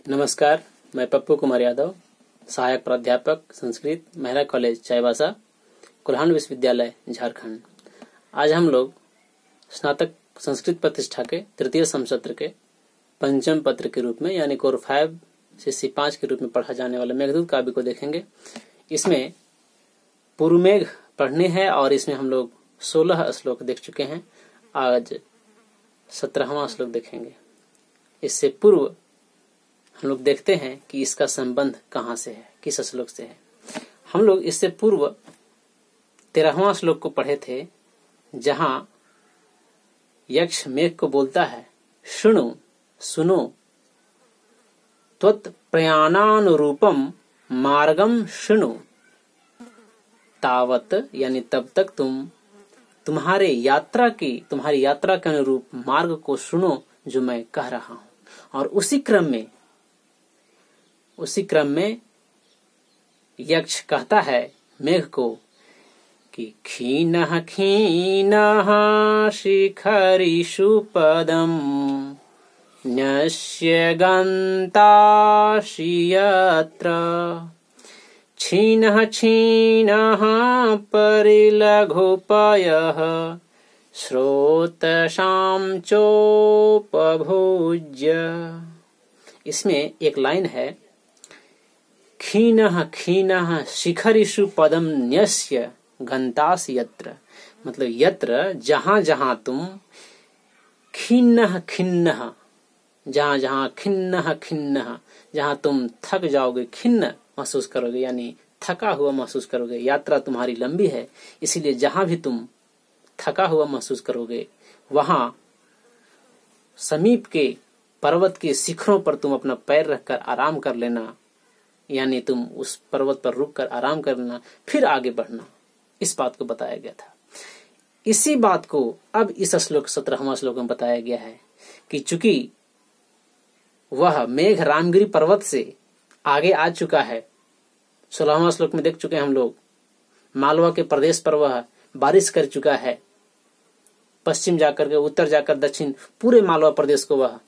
नमस्कार, मैं पप्पू कुमार यादव, सहायक प्राध्यापक संस्कृत, महिला कॉलेज चाईबासा, कोल्हान विश्वविद्यालय, झारखंड। आज हम लोग स्नातक संस्कृत प्रतिष्ठा के तृतीय समसत्र के पंचम पत्र के रूप में यानी कोर 5 से C5 के रूप में पढ़ा जाने वाला मेघदूत काव्य को देखेंगे। इसमें पूर्व मेघ पढ़ने हैं और इसमें हम लोग 16 श्लोक देख चुके हैं। आज 17वां श्लोक देखेंगे। इससे पूर्व हम लोग देखते हैं कि इसका संबंध कहाँ से है, किस श्लोक से है। हम लोग इससे पूर्व 13वां श्लोक को पढ़े थे, जहां यक्ष मेघ को बोलता है, शृणु सुनो, त्वत् प्रयाणानुरूपम मार्गम शृणु, तावत यानी तब तक तुम्हारी यात्रा के अनुरूप मार्ग को सुनो जो मैं कह रहा हूं। और उसी क्रम में यक्ष कहता है मेघ को कि खीनः खीनः शिखरिषु पदम न्यस्य गन्तासि यत्र क्षीणः क्षीणः परिलघुपयः स्रोतसां चोपभुज्य। इसमें एक लाइन है, खीनः खीनः शिखरिषु पदम न्यस्य गन्तासि यत्र, मतलब यत्र जहां जहां तुम, खिन्नः खिन्नः जहां जहां, खिन्नः खिन्नः जहां तुम थक जाओगे, खिन्न महसूस करोगे यानी थका हुआ महसूस करोगे। यात्रा तुम्हारी लंबी है, इसीलिए जहां भी तुम थका हुआ महसूस करोगे वहां समीप के पर्वत के शिखरों पर तुम अपना पैर रखकर आराम कर लेना, यानी तुम उस पर्वत पर रुककर आराम करना, फिर आगे बढ़ना। इस बात को बताया गया था। इसी बात को अब इस श्लोक 17वां श्लोक में बताया गया है कि चूंकि वह मेघ रामगिरी पर्वत से आगे आ चुका है। 16वां श्लोक में देख चुके हैं हम लोग, मालवा के प्रदेश पर वह बारिश कर चुका है। पश्चिम जाकर के उत्तर जाकर दक्षिण पूरे मालवा प्रदेश को वह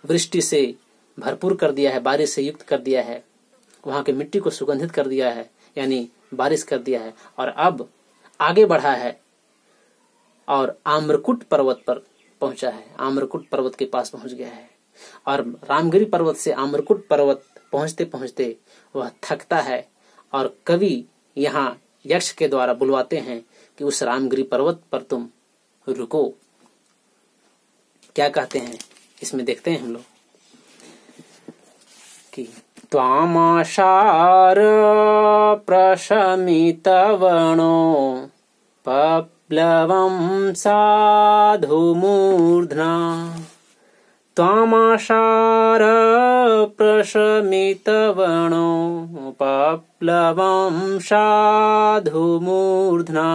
वृष्टि से भरपूर कर दिया है, बारिश से युक्त कर दिया है, वहां की मिट्टी को सुगंधित कर दिया है, यानी बारिश कर दिया है। और अब आगे बढ़ा है और आम्रकुट पर्वत पर पहुंचा है, आम्रकुट पर्वत के पास पहुंच गया है। और रामगिरी पर्वत से आम्रकुट पर्वत पहुंचते पहुंचते वह थकता है और कवि यहाँ यक्ष के द्वारा बुलवाते हैं कि उस रामगिरी पर्वत पर तुम रुको। क्या कहते हैं इसमें देखते हैं हम लोग कि त्वामाशार प्रशमितवनो पप्लवं साधुमूर्ध्ना, त्वामाशार प्रशमितवनो पप्लवं साधुमूर्ध्ना,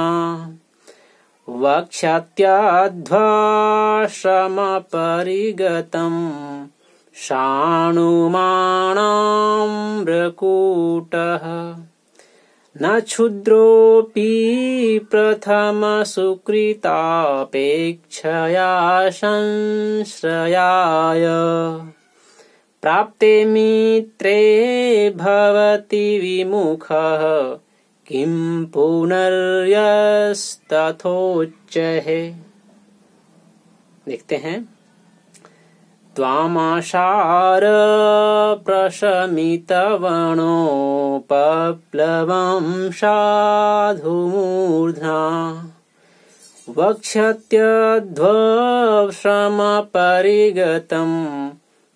वक्षत्यध्वसमपरिगतं शाणुमाणाम्रकूटः, न क्षुद्रोऽपि प्रथमसुकृतापेक्षया संश्रयाय, प्राप्ते मित्रे भवति विमुखः किं पुनर्यस्तथोच्चहे। देखते हैं, त्वामाशार प्रशमितवनोपप्लवं साधुमूर्ध्ना, वक्षत्यध्वसमपरिगतं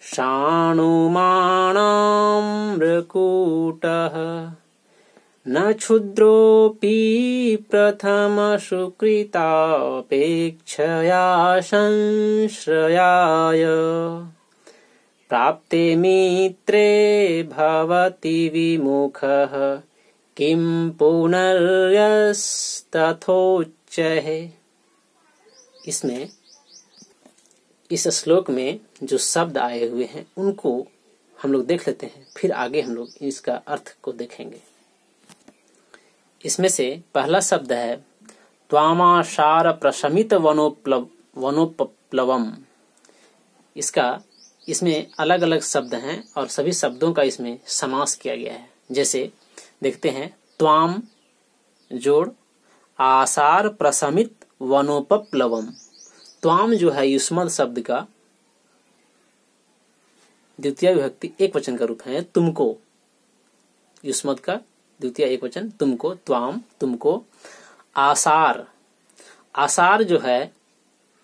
शाणुमाणाम्रकूटः, न क्षुद्रोऽपि प्रथमसुकृतापेक्षया संश्रयाय, प्राप्ते मित्रे भवति विमुखः किं पुनर्यस्तथोच्चहे। इसमें इस श्लोक में जो शब्द आए हुए हैं उनको हम लोग देख लेते हैं, फिर आगे हम लोग इसका अर्थ को देखेंगे। इसमें से पहला शब्द है त्वामाशार प्रशमित वनोपप्लवम। इसका इसमें अलग अलग शब्द हैं और सभी शब्दों का इसमें समास किया गया है। जैसे देखते हैं, त्वाम जोड़ आसार प्रशमित वनोपप्लवम। त्वाम जो है युष्मद शब्द का द्वितीय विभक्ति एक वचन का रूप है, तुमको। युष्मद का द्वितीय एक वचन तुमको, त्वाम तुमको। आसार, आसार जो है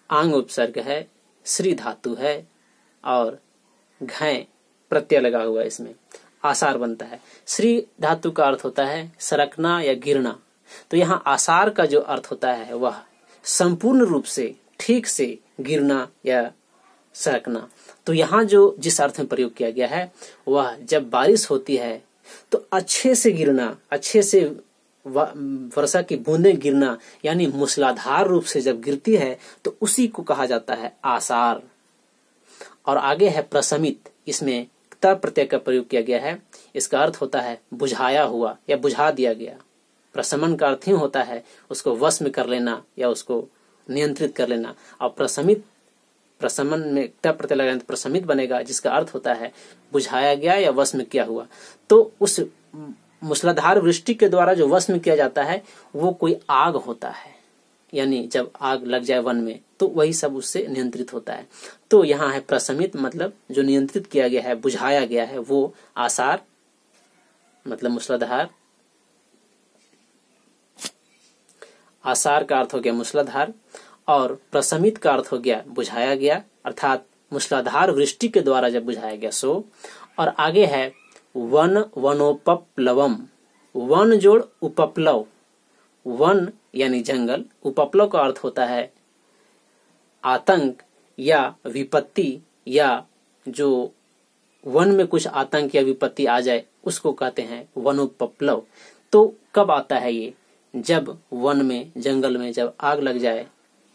आंग उपसर्ग है, श्री धातु है और घय प्रत्यय लगा हुआ है, इसमें आसार बनता है। श्री धातु का अर्थ होता है सरकना या गिरना, तो यहाँ आसार का जो अर्थ होता है वह संपूर्ण रूप से ठीक से गिरना या सरकना। तो यहाँ जो जिस अर्थ में प्रयोग किया गया है वह जब बारिश होती है तो अच्छे से गिरना, अच्छे से वर्षा की बूंदें गिरना, यानी मूसलाधार रूप से जब गिरती है तो उसी को कहा जाता है आसार। और आगे है प्रशमित, इसमें त प्रत्यय का प्रयोग किया गया है। इसका अर्थ होता है बुझाया हुआ या बुझा दिया गया। प्रशमन का अर्थ ही होता है उसको वश में कर लेना या उसको नियंत्रित कर लेना। और प्रशमित, प्रशमन में त प्रत्यय लगाने तो प्रशमित बनेगा, जिसका अर्थ होता है बुझाया गया या वश में किया हुआ। तो उस मूसलाधार वृष्टि के द्वारा जो वश में किया जाता है वो कोई आग होता है, यानी जब आग लग जाए वन में तो वही सब उससे नियंत्रित होता है। तो यहाँ है प्रशमित, मतलब जो नियंत्रित किया गया है, बुझाया गया है, वो आसार मतलब मूसलाधार। आसार का अर्थ हो गया मूसलाधार और प्रशमित का अर्थ हो गया बुझाया गया, अर्थात मूसलाधार वृष्टि के द्वारा जब बुझाया गया सो। और आगे है वन वनोपप्लवम, वन जोड़ उपप्लव। वन यानी जंगल, उपप्लव का अर्थ होता है आतंक या विपत्ति, या जो वन में कुछ आतंक या विपत्ति आ जाए उसको कहते हैं वनोपप्लव। तो कब आता है ये? जब वन में, जंगल में जब आग लग जाए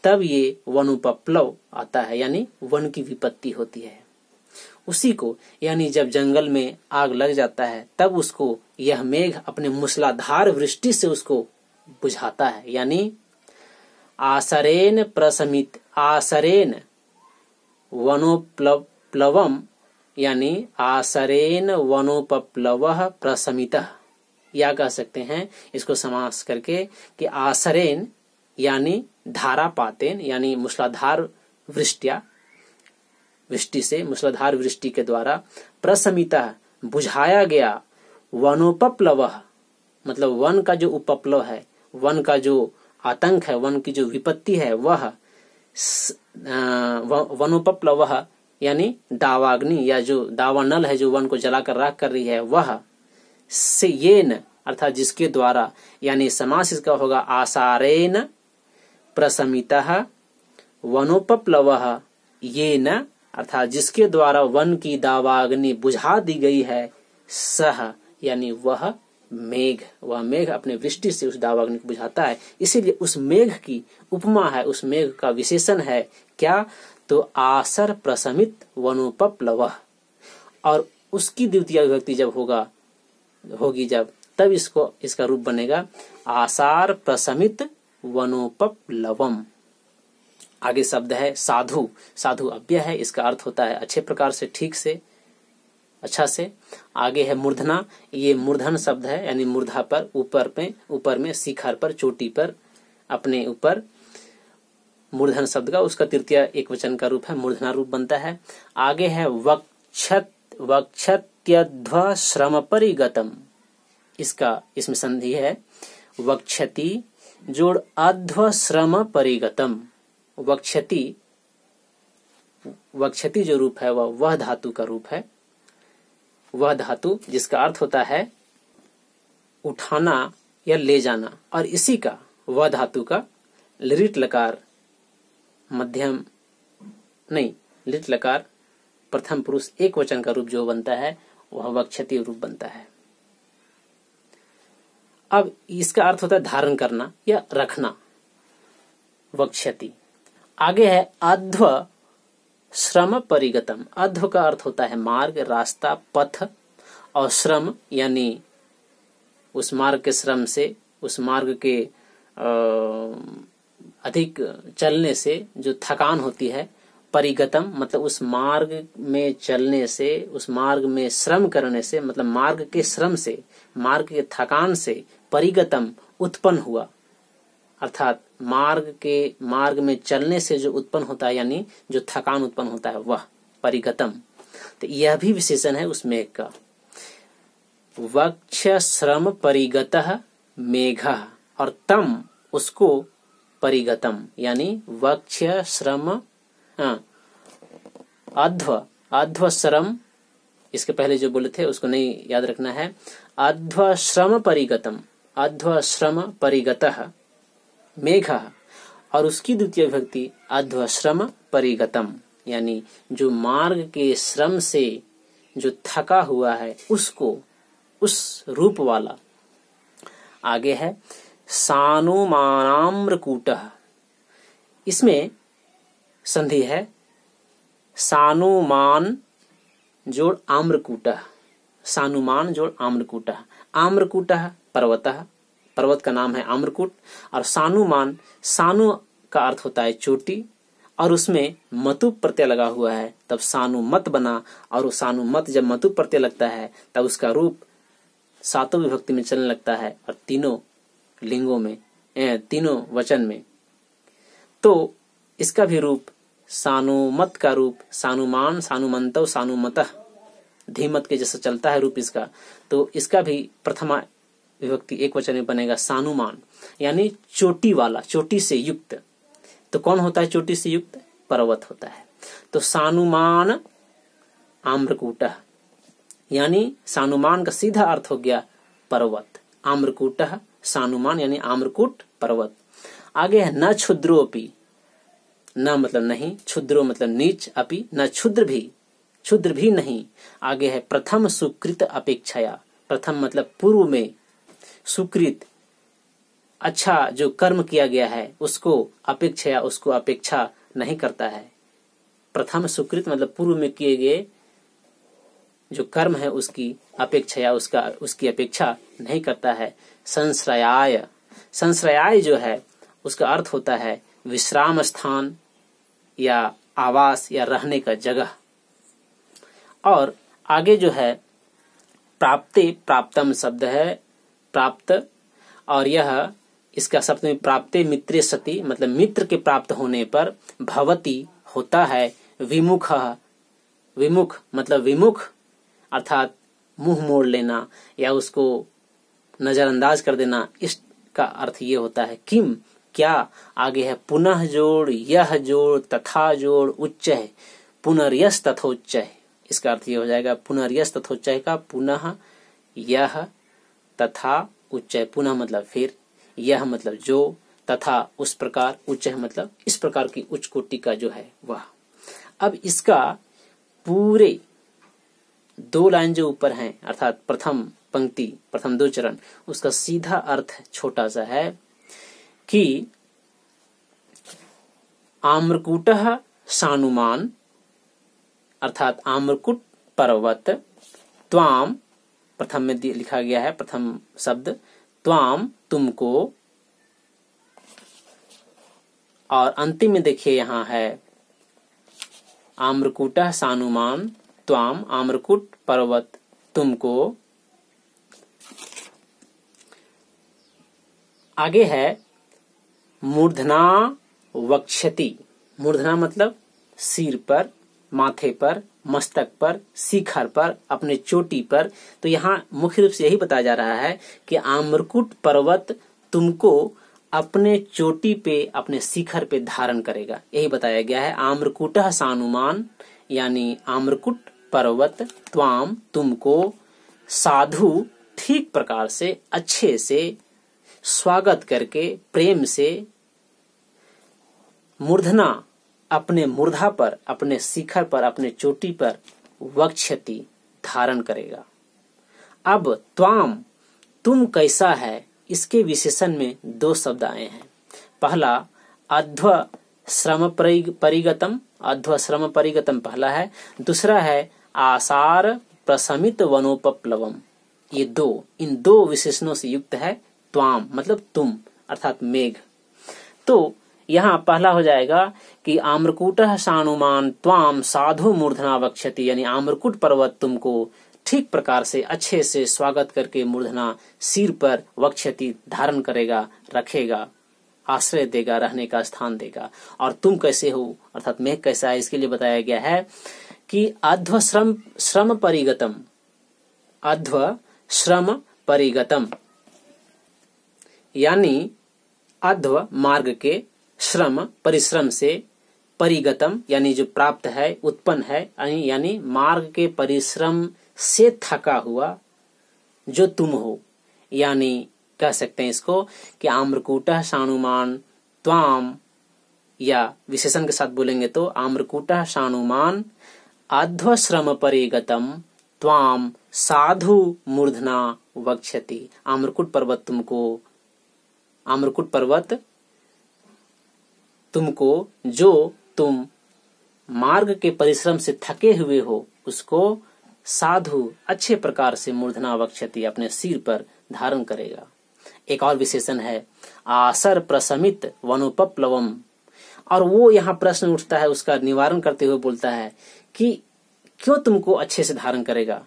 तब ये वनोपप्लव आता है, यानी वन की विपत्ति होती है उसी को। यानी जब जंगल में आग लग जाता है तब उसको यह मेघ अपने मूसलाधार वृष्टि से उसको बुझाता है, यानी आसरेन प्रशमित, आसरेन वनोपप्लवम, यानी आसरेन वनोपप्लवः प्रशमितः, या कह सकते हैं इसको समास करके कि आसरेन यानी धारापातेन, यानी मूसलाधार वृष्टिया, वृष्टि से, मूसलाधार वृष्टि के द्वारा, प्रशमितः बुझाया गया, वनोपप्लवः मतलब वन का जो उपप्लव है, वन का जो आतंक है, वन की जो विपत्ति है, वह वनोपप्लवः यानी दावाग्नि या जो दावानल है जो वन को जलाकर राख कर रही है, वह से येन अर्थात जिसके द्वारा, यानी समास इसका होगा आसारेन प्रशमितः वनोपप्लवः येन अर्थात जिसके द्वारा वन की दावाग्नि बुझा दी गई है, सह यानी वह मेघ, वह मेघ अपने वृष्टि से उस दावाग्नि को बुझाता है। इसीलिए उस मेघ की उपमा है, उस मेघ का विशेषण है क्या? तो आसर प्रशमित वनोपप्लवः। और उसकी द्वितीय विभक्ति जब होगी जब, तब इसका रूप बनेगा आसार प्रशमित वनोपप्लवम। आगे शब्द है साधु, साधु अव्यय है, इसका अर्थ होता है अच्छे प्रकार से, ठीक से, अच्छा से। आगे है मूर्धना, ये मूर्धन शब्द है, यानी मूर्धा पर, ऊपर में शिखर पर, चोटी पर, अपने ऊपर, मूर्धन शब्द का उसका तृतीय एक वचन का रूप है, मूर्धना रूप बनता है। आगे है वक्षत्यध्व श्रम परिगतम, इसमें संधि है, वक्षति जोड़ अध्व श्रम परिगतम। वक्षति जो रूप है वह धातु का रूप है, वह धातु जिसका अर्थ होता है उठाना या ले जाना, और इसी का वह धातु का लिट लकार मध्यम नहीं, लिट लकार प्रथम पुरुष एक वचन का रूप जो बनता है वह वक्षति रूप बनता है। अब इसका अर्थ होता है धारण करना या रखना, वक्षति। आगे है अध्व श्रम परिगतम। अध्व का अर्थ होता है मार्ग, रास्ता, पथ, और श्रम यानी उस मार्ग के श्रम से, उस मार्ग के अधिक चलने से जो थकान होती है परिगतम मतलब उस मार्ग में चलने से, उस मार्ग में श्रम करने से, मतलब मार्ग के श्रम से, मार्ग के थकान से, परिगतम उत्पन्न हुआ, अर्थात मार्ग में चलने से जो उत्पन्न होता है, यानी जो थकान उत्पन्न होता है वह परिगतम। तो यह भी विशेषण है उस मेघ का। वक्ष श्रम परिगतः मेघः, और तम उसको परिगतम, यानी वक्ष श्रम अध्व श्रम, इसके पहले जो बोले थे उसको नहीं याद रखना है। अध्व श्रम परिगतम, अध्व श्रम परिगतः मेघः, और उसकी द्वितीय विभक्ति अध्व श्रम परिगतम, यानी जो मार्ग के श्रम से जो थका हुआ है उसको, उस रूप वाला। आगे है सानुमानाम्रकूटः, इसमें संधि है सानुमान जोड़ आम्रकूटः, सानुमान जोड़ आम्रकूटः। आम्रकूटः पर्वतः, पर्वत का नाम है आम्रकूट, और सानुमान, सानु का अर्थ होता है चोटी, और उसमें मतु प्रत्यय लगा हुआ है, तब सानुमत बना, और सानुमत जब मतु प्रत्यय लगता है तब उसका रूप सातों विभक्ति में चलने लगता है, और तीनों लिंगों में, तीनों वचन में। तो इसका भी रूप, सानुमत का रूप सानुमान, सानुमंतव, सानुमतः, धीमत के जैसा चलता है रूप इसका। तो इसका भी प्रथमा विभक्ति एक वचन में बनेगा सानुमान, यानी चोटी वाला, चोटी से युक्त। तो कौन होता है चोटी से युक्त? पर्वत होता है। तो सानुमान आम्रकूटः, यानी सानुमान का सीधा अर्थ हो गया पर्वत। आम्रकूटः सानुमान यानी आम्रकूट पर्वत। आगे है न क्षुद्रोपि, न मतलब नहीं, क्षुद्रो मतलब नीच, अपि न क्षुद्र भी, क्षुद्र भी नहीं। आगे है प्रथम सुकृत अपेक्षया, प्रथम मतलब पूर्व में, सुकृत अच्छा जो कर्म किया गया है उसको अपेक्षया, उसको अपेक्षा नहीं करता है। प्रथम सुकृत मतलब पूर्व में किए गए जो कर्म है उसकी अपेक्षया, उसकी अपेक्षा नहीं करता है। संश्रयाय, संश्रयाय जो है उसका अर्थ होता है विश्राम स्थान या आवास या रहने का जगह। और आगे जो है प्राप्ते, प्राप्तम शब्द है प्राप्त, और यह इसका सप्तमी प्राप्ते मित्रे सति मतलब मित्र के प्राप्त होने पर भवति होता है विमुख, विमुख मतलब विमुख अर्थात मुंह मोड़ लेना या उसको नजरअंदाज कर देना, इसका अर्थ ये होता है। किम क्या, आगे है पुनः जोड़, यह जोड़, तथा जोड़, उच्च है पुनर्यस तथोच्च है। इसका अर्थ ये हो जाएगा पुनर्यस तथोच्च का पुनः, यह तथा उच्च, पुनः मतलब फिर, यह मतलब जो, तथा उस प्रकार, उच्च मतलब इस प्रकार की उच्च कोटि का जो है वह। अब इसका पूरे दो लाइन जो ऊपर हैं अर्थात प्रथम पंक्ति, प्रथम दो चरण, उसका सीधा अर्थ छोटा सा है कि आम्रकूटः सानुमान अर्थात आम्रकूट पर्वत, त्वाम प्रथम में लिखा गया है प्रथम शब्द त्वाम तुमको, और अंतिम में देखिए यहाँ है आम्रकूटः सानुमान त्वाम आम्रकूट पर्वत तुमको। आगे है मूर्धना वक्ष्यति, मूर्धना मतलब सिर पर, माथे पर, मस्तक पर, शिखर पर, अपने चोटी पर। तो यहाँ मुख्य रूप से यही बताया जा रहा है कि आम्रकूट पर्वत तुमको अपने चोटी पे, अपने शिखर पे धारण करेगा, यही बताया गया है। आम्रकूटः सानुमान यानी आम्रकूट पर्वत त्वाम तुमको साधु ठीक प्रकार से, अच्छे से स्वागत करके, प्रेम से, मूर्धना अपने मूर्धा पर, अपने शिखर पर, अपने चोटी पर, वक्ष्यति धारण करेगा। अब त्वाम तुम कैसा है, इसके विशेषण में दो शब्द आए हैं। पहला अध्व श्रम परिगतम, अध्व श्रम परिगतम पहला है, दूसरा है आसार प्रशमित वनोपप्लवम। ये दो, इन दो विशेषणों से युक्त है त्वाम मतलब तुम अर्थात मेघ। तो यहाँ पहला हो जाएगा कि आम्रकूटः सानुमान त्वाम साधु मूर्धना वक्ष्यति, यानी आम्रकूट पर्वत तुमको ठीक प्रकार से अच्छे से स्वागत करके मूर्धना सिर पर वक्ष्यति धारण करेगा, रखेगा, आश्रय देगा, रहने का स्थान देगा। और तुम कैसे हो अर्थात मेघ कैसा है, इसके लिए बताया गया है कि अध्व श्रम परिगतम, अध्व श्रम परिगतम, यानी अध्व मार्ग के, श्रम परिश्रम से, परिगतम यानी जो प्राप्त है, उत्पन्न है, यानी मार्ग के परिश्रम से थका हुआ जो तुम हो। यानी कह सकते हैं इसको कि आम्रकूटः सानुमान त्वाम, या विशेषण के साथ बोलेंगे तो आम्रकूटः सानुमान अध्व श्रम परिगतम त्वाम साधु मूर्धना वक्ष्यति। आम्रकूट पर्वत तुमको जो तुम मार्ग के परिश्रम से थके हुए हो उसको साधु अच्छे प्रकार से मूर्धना वक्ष्यति अपने सिर पर धारण करेगा। एक और विशेषण है आसर प्रशमित वनोपप्लवम, और वो यहाँ प्रश्न उठता है, उसका निवारण करते हुए बोलता है कि क्यों तुमको अच्छे से धारण करेगा,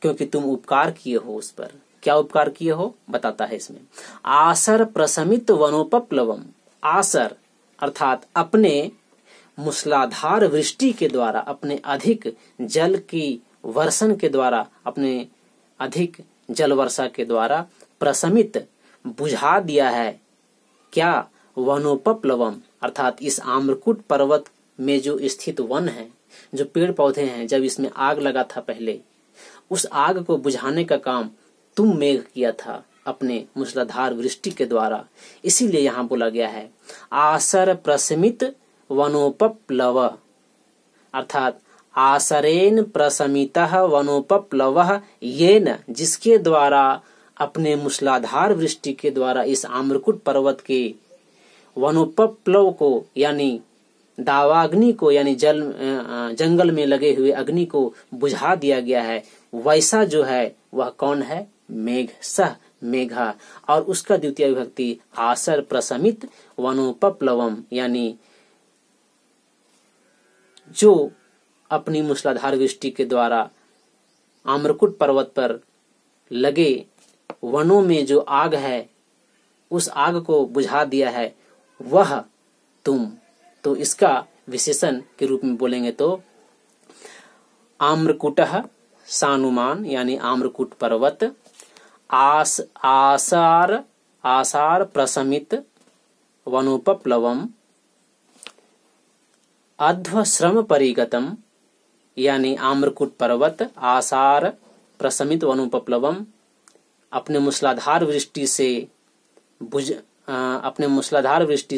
क्योंकि तुम उपकार किए हो उस पर। क्या उपकार किए हो बताता है इसमें। आसर प्रशमित वनोपप्लवम, आसर अर्थात अपने मूसलाधार वृष्टि के द्वारा, अपने अधिक जल की वर्षण के द्वारा, अपने अधिक जल वर्षा के द्वारा प्रशमित बुझा दिया है। क्या? वनोपप्लवम अर्थात इस आम्रकूट पर्वत में जो स्थित वन है, जो पेड़ पौधे हैं, जब इसमें आग लगा था पहले, उस आग को बुझाने का काम तुम मेघ किया था अपने मूसलाधार वृष्टि के द्वारा। इसीलिए यहाँ बोला गया है आसर प्रशमित वनोपप्लव, अर्थात आसरेन प्रशमितः वनोपप्लवः येन, जिसके द्वारा, अपने मूसलाधार वृष्टि के द्वारा इस आम्रकूट पर्वत के वनोपप्लव को, यानी दावाग्नि को, यानी जंगल में लगे हुए अग्नि को बुझा दिया गया है। वैसा जो है वह कौन है? मेघ, सह मेघा। और उसका द्वितीय विभक्ति आसर प्रशमित वनोपप्लवम, यानी जो अपनी मूसलाधार वृष्टि के द्वारा आम्रकूट पर्वत पर लगे वनों में जो आग है, उस आग को बुझा दिया है, वह तुम। तो इसका विशेषण के रूप में बोलेंगे तो आम्रकूटः सानुमान, यानी आम्रकूट पर्वत, आसार प्रशमित वनोपप्लवम, अध्व श्रम परिगतम, यानी आम्रकूट पर्वत, आसार प्रशमित वनोपप्लवम, अपने मूसलाधार वृष्टि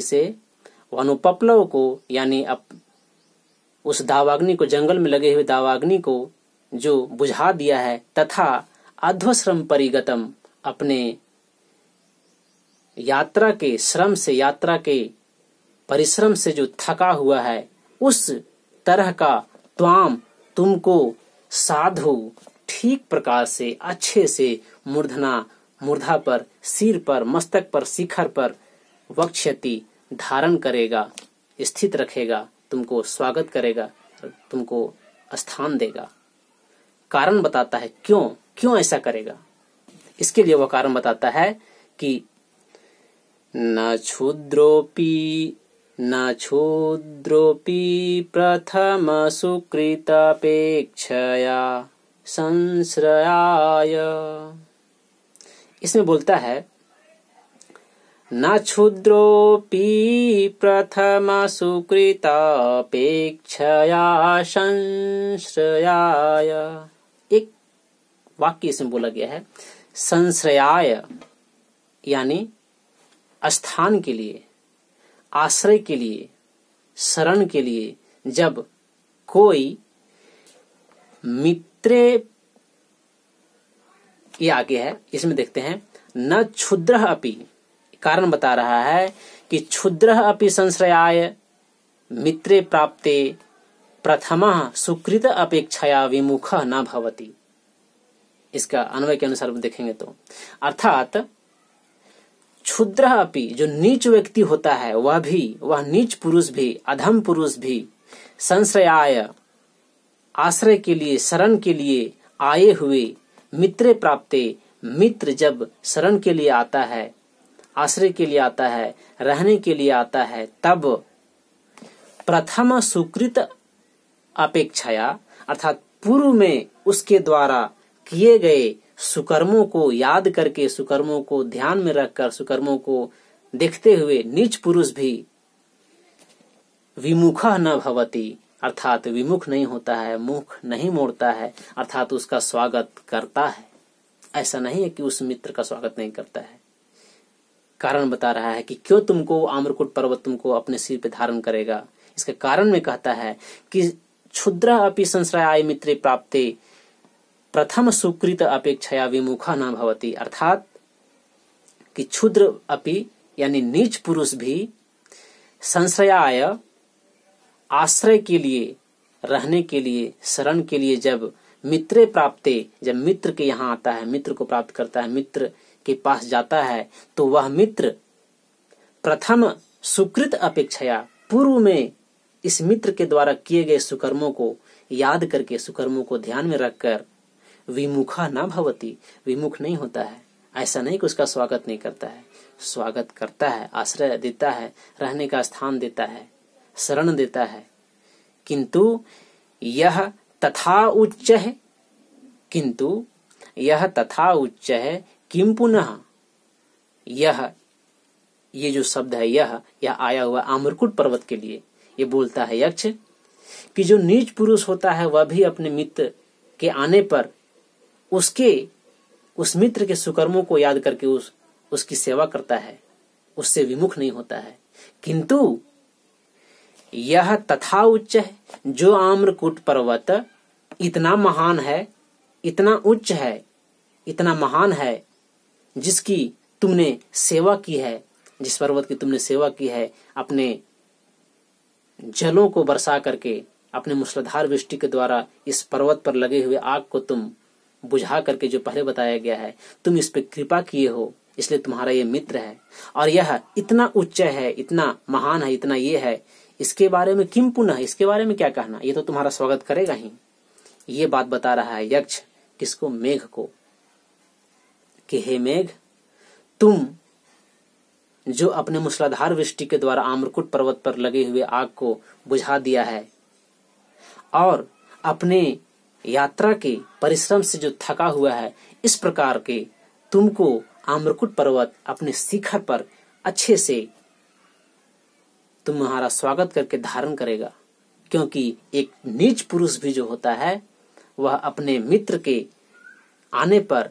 से वनोपप्लव को, यानी उस दावाग्नि को, जंगल में लगे हुए दावाग्नि को जो बुझा दिया है, तथा अध्वश्रम परिगतम, अपने यात्रा के श्रम से, यात्रा के परिश्रम से जो थका हुआ है, उस तरह का त्वाम तुमको साधु ठीक प्रकार से, अच्छे से मूर्धा पर, सिर पर, मस्तक पर, शिखर पर वक्ष्यति धारण करेगा, स्थित रखेगा, तुमको स्वागत करेगा, तुमको स्थान देगा। कारण बताता है क्यों ऐसा करेगा। इसके लिए वह कारण बताता है कि न क्षुद्रोपि प्रथम सुकृतापेक्षया संश्रयाय। इसमें बोलता है न क्षुद्रोपि प्रथम सुकृतापेक्षया संश्रयाय। एक वाक्य इसमें बोला गया है संश्रयाय, यानी स्थान के लिए, आश्रय के लिए, शरण के लिए। जब कोई मित्रे, ये आगे है, इसमें देखते हैं न क्षुद्रः अपि, कारण बता रहा है कि क्षुद्रः अपि संश्रयाय मित्रे प्राप्ते प्रथमः सुकृत अपेक्षया विमुखः न भवति। इसका अन्वय के अनुसार देखेंगे तो अर्थात क्षुद्र अपि, जो नीच व्यक्ति होता है वह नीच पुरुष भी, अधम पुरुष भी, संश्रयाय, आश्रय के लिए, शरण के लिए आए हुए, मित्रे प्राप्ते, मित्र जब शरण के लिए आता है, आश्रय के लिए आता है, रहने के लिए आता है, तब प्रथम सुकृत अपेक्षाया, अर्थात पूर्व में उसके द्वारा किए गए सुकर्मों को याद करके, सुकर्मों को ध्यान में रखकर, सुकर्मों को देखते हुए नीच पुरुष भी विमुखः न भवति, अर्थात विमुख नहीं होता है, मुख नहीं मोड़ता है, अर्थात उसका स्वागत करता है। ऐसा नहीं है कि उस मित्र का स्वागत नहीं करता है। कारण बता रहा है कि क्यों तुमको आम्रकूट पर्वत तुमको अपने सिर पे धारण करेगा। इसके कारण में कहता है कि क्षुद्र अपि संश्रयाय मित्रे प्राप्ते प्रथम सुकृत अपेक्षया विमुखा न भवति, अर्थात कि क्षुद्र अपि यानी नीच पुरुष भी संश्रयाय, आश्रय के लिए, रहने के लिए, शरण के लिए जब मित्रे प्राप्ते, जब मित्र के यहाँ आता है, मित्र को प्राप्त करता है, मित्र के पास जाता है, तो वह मित्र प्रथम सुकृत अपेक्षया, पूर्व में इस मित्र के द्वारा किए गए सुकर्मों को याद करके, सुकर्मों को ध्यान में रखकर विमुखा न भवति, विमुख नहीं होता है। ऐसा नहीं कि उसका स्वागत नहीं करता है, स्वागत करता है, आश्रय देता है, रहने का स्थान देता है, शरण देता है। किंतु यह तथा उच्च है, किंतु यह तथा उच्च है, किम पुनः, ये जो शब्द है यह आया हुआ आम्रकूट पर्वत के लिए। ये बोलता है यक्ष कि जो नीच पुरुष होता है वह भी अपने मित्र के आने पर उस मित्र के सुकर्मों को याद करके उसकी सेवा करता है, उससे विमुख नहीं होता है। किंतु यह तथा उच्च है, जो आम्रकूट पर्वत इतना महान है, इतना उच्च है, इतना महान है, जिसकी तुमने सेवा की है, जिस पर्वत की तुमने सेवा की है, अपने जलों को बरसा करके, अपने मूसलाधार वृष्टि के द्वारा इस पर्वत पर लगे हुए आग को तुम बुझा करके, जो पहले बताया गया है, तुम इस पे कृपा किए हो, इसलिए तुम्हारा ये मित्र है। और यह इतना उच्च है, इतना महान है, इतना ये है, इसके बारे में किम पुनः, इसके बारे में क्या कहना, ये तो तुम्हारा स्वागत करेगा ही। ये बात बता रहा है यक्ष, किसको? मेघ को, कि हे मेघ, तुम जो अपने मूसलाधार वृष्टि के द्वारा आम्रकूट पर्वत पर लगे हुए आग को बुझा दिया है और अपने यात्रा के परिश्रम से जो थका हुआ है, इस प्रकार के तुमको आम्रकूट पर्वत अपने शिखर पर अच्छे से तुम्हारा स्वागत करके धारण करेगा। क्योंकि एक नीच पुरुष भी जो होता है वह अपने मित्र के आने पर,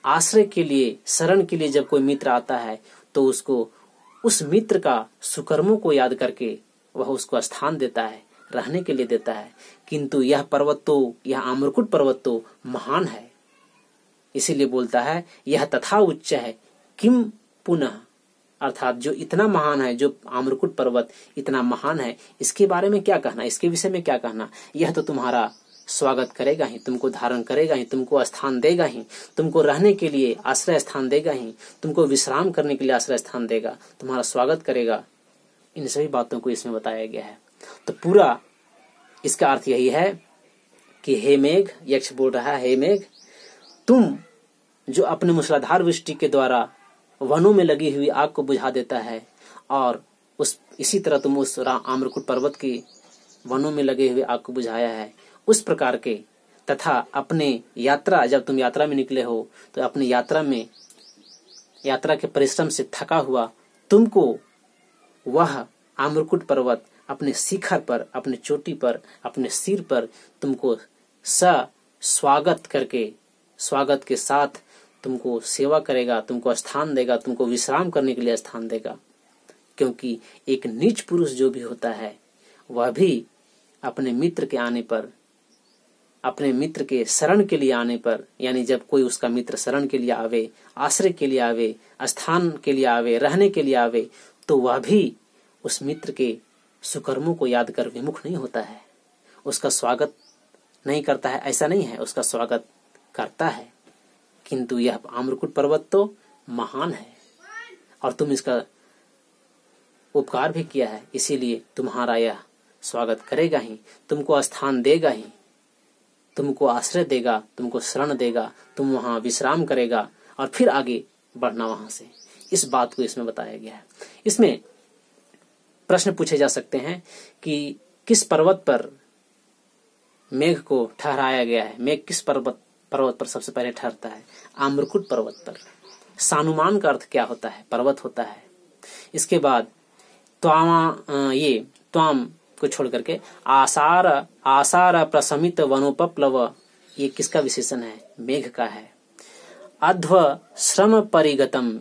आश्रय के लिए, शरण के लिए जब कोई मित्र आता है तो उसको, उस मित्र का सुकर्मों को याद करके वह उसको स्थान देता है, रहने के लिए देता है। किंतु यह पर्वत तो, यह आम्रकूट पर्वत तो महान है, इसीलिए बोलता है यह तथा उच्च है, किम पुनः, अर्थात जो इतना महान है, जो आम्रकूट पर्वत इतना महान है, इसके बारे में क्या कहना, इसके विषय में क्या कहना। यह तो तुम्हारा स्वागत करेगा ही, तुमको धारण करेगा ही, तुमको स्थान देगा ही, तुमको रहने के लिए आश्रय स्थान देगा ही, तुमको विश्राम करने के लिए आश्रय स्थान देगा, तुम्हारा स्वागत करेगा। इन सभी बातों को इसमें बताया गया है। तो पूरा इसका अर्थ यही है कि हे मेघ, यक्ष बोल रहा है, हे मेघ, तुम जो अपने मूसलाधार वृष्टि के द्वारा वनों में लगी हुई आग को बुझा देता है, और इसी तरह तुम उस आम्रकूट पर्वत की वनों में लगे हुए आग को बुझाया है, उस प्रकार के, तथा अपने यात्रा, जब तुम यात्रा में निकले हो तो अपनी यात्रा के परिश्रम से थका हुआ तुमको वह आम्रकूट पर्वत अपने शिखर पर, अपने चोटी पर, अपने सिर पर तुमको स्वागत करके, स्वागत के साथ तुमको सेवा करेगा, तुमको स्थान देगा, तुमको विश्राम करने के लिए स्थान देगा। क्योंकि एक नीच पुरुष जो भी होता है वह भी अपने मित्र के आने पर, अपने मित्र के शरण के लिए आने पर, यानी जब कोई उसका मित्र शरण के लिए आवे, आश्रय के लिए आवे, स्थान के लिए आवे, रहने के लिए आवे, तो वह भी उस मित्र के सुकर्मों को याद कर विमुख नहीं होता है, उसका स्वागत नहीं करता है। ऐसा नहीं है, उसका स्वागत करता है। किंतु यह आम्रकूट पर्वत तो महान है, और तुम इसका उपकार भी किया है, इसीलिए तुम्हारा यह स्वागत करेगा ही, तुमको स्थान देगा ही, तुमको आश्रय देगा, तुमको शरण देगा, तुम वहां विश्राम करेगा और फिर आगे बढ़ना वहां से। इस बात को इसमें बताया गया है। इसमें प्रश्न पूछे जा सकते हैं कि किस पर्वत पर मेघ को ठहराया गया है। मेघ किस पर्वत पर सबसे पहले ठहरता है? आम्रकुट पर्वत पर। सानुमान का अर्थ क्या होता है? पर्वत होता है। इसके बाद त्वाम को छोड़ करके आसार प्रशमित वनोपप्लव, ये किसका विशेषण है? मेघ का है। अध्व श्रम परिगतम,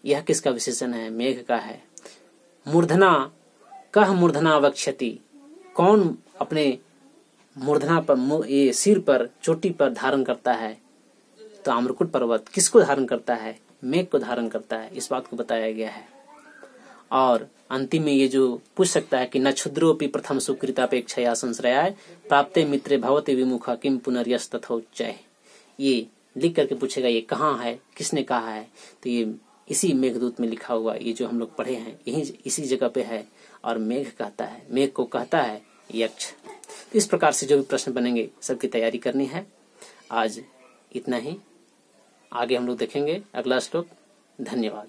यह किसका विशेषण है? मेघ का है। मूर्धना कह मूर्धना वक्ष्यति, कौन अपने मूर्धना पर, ये सिर पर, चोटी पर धारण करता है? तो आम्रकुट पर्वत किसको धारण करता है? मेघ को धारण करता है। इस बात को बताया गया है। और अंतिम में ये जो पूछ सकता है कि न क्षुद्रोपि प्रथम सुकृतापेक्षया संश्रयाय प्राप्ते मित्रे भवते विमुखा किम पुनर्यस तथोच्चय, ये लिख करके पूछेगा ये कहाँ है, किसने कहा है? तो ये इसी मेघदूत में लिखा हुआ, ये जो हम लोग पढ़े हैं यही इसी जगह पे है। और मेघ कहता है, मेघ को कहता है यक्ष। इस प्रकार से जो भी प्रश्न बनेंगे सबकी तैयारी करनी है। आज इतना ही, आगे हम लोग देखेंगे अगला श्लोक। धन्यवाद।